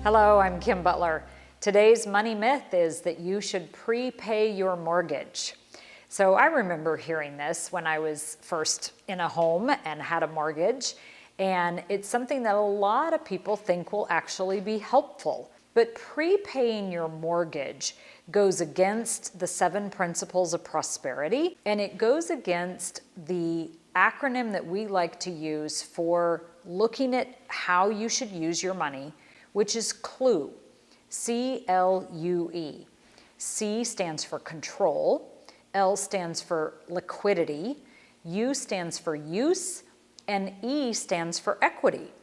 Hello, I'm Kim Butler. Today's money myth is that you should prepay your mortgage. So I remember hearing this when I was first in a home and had a mortgage, and it's something that a lot of people think will actually be helpful. But prepaying your mortgage goes against the 7 principles of prosperity, and it goes against the acronym that we like to use for looking at how you should use your money, which is CLUE, C-L-U-E. C stands for control, L stands for liquidity, U stands for use, and E stands for equity.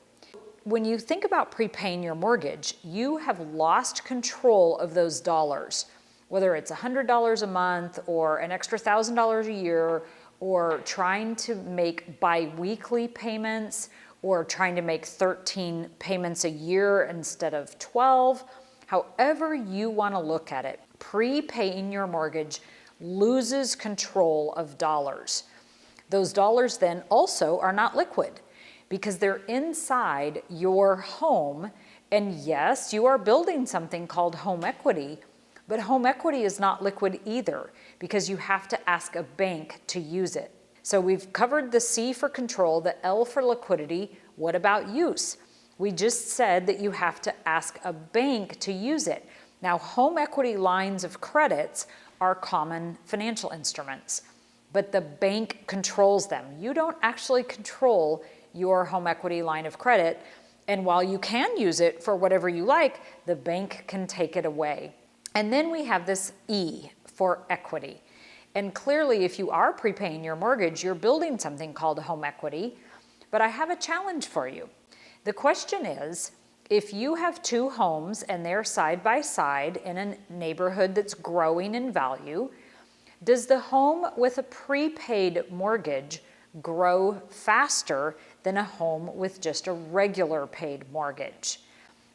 When you think about prepaying your mortgage, you have lost control of those dollars, whether it's $100 a month or an extra $1,000 a year, or trying to make bi-weekly payments, or trying to make 13 payments a year instead of 12. However you want to look at it, prepaying your mortgage loses control of dollars. Those dollars then also are not liquid because they're inside your home. And yes, you are building something called home equity, but home equity is not liquid either because you have to ask a bank to use it. So we've covered the C for control, the L for liquidity. What about use? We just said that you have to ask a bank to use it. Now, home equity lines of credits are common financial instruments, but the bank controls them. You don't actually control your home equity line of credit, and while you can use it for whatever you like, the bank can take it away. And then we have this E for equity. And clearly, if you are prepaying your mortgage, you're building something called home equity. But I have a challenge for you. The question is, if you have 2 homes and they're side by side in a neighborhood that's growing in value, does the home with a prepaid mortgage grow faster than a home with just a regular paid mortgage?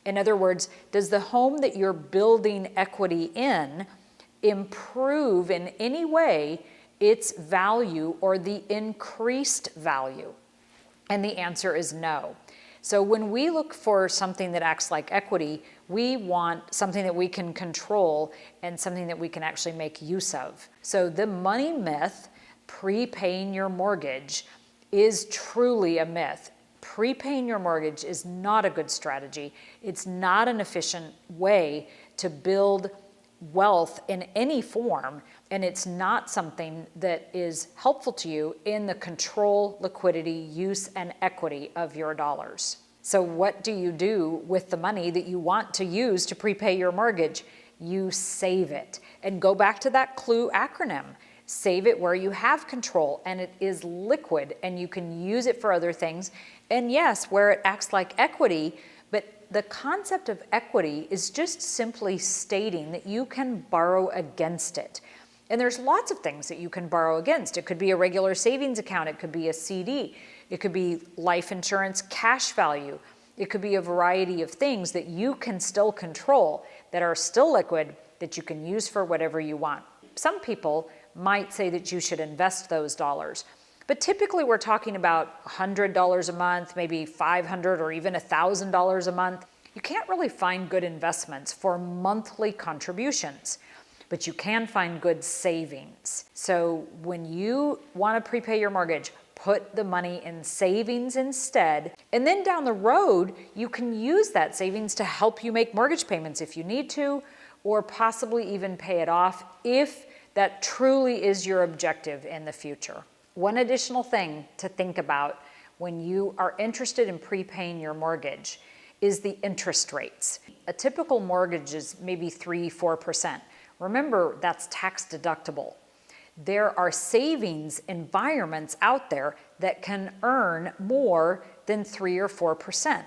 In other words, does the home that you're building equity in improve in any way its value or the increased value? And the answer is no. So when we look for something that acts like equity, we want something that we can control and something that we can actually make use of. So the money myth, prepaying your mortgage, is truly a myth. Prepaying your mortgage is not a good strategy. It's not an efficient way to build wealth in any form, and it's not something that is helpful to you in the control, liquidity, use, and equity of your dollars. So what do you do with the money that you want to use to prepay your mortgage? You save it. And go back to that CLUE acronym. Save it where you have control and it is liquid and you can use it for other things. And yes, where it acts like equity, but the concept of equity is just simply stating that you can borrow against it. And there's lots of things that you can borrow against. It could be a regular savings account. It could be a CD. It could be life insurance cash value. It could be a variety of things that you can still control that are still liquid that you can use for whatever you want. Some people might say that you should invest those dollars. But typically we're talking about $100 a month, maybe $500 or even $1,000 a month. You can't really find good investments for monthly contributions, but you can find good savings. So when you want to prepay your mortgage, put the money in savings instead. And then down the road, you can use that savings to help you make mortgage payments if you need to, or possibly even pay it off if that truly is your objective in the future. One additional thing to think about when you are interested in prepaying your mortgage is the interest rates. A typical mortgage is maybe 3-4%. Remember, that's tax deductible. There are savings environments out there that can earn more than 3 or 4%.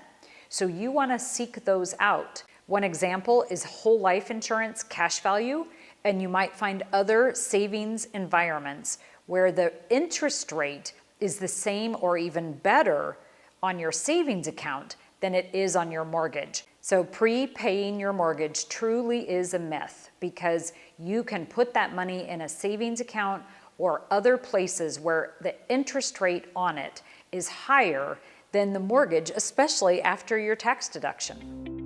So you want to seek those out. One example is whole life insurance cash value, and you might find other savings environments where the interest rate is the same or even better on your savings account than it is on your mortgage. So prepaying your mortgage truly is a myth because you can put that money in a savings account or other places where the interest rate on it is higher than the mortgage, especially after your tax deduction.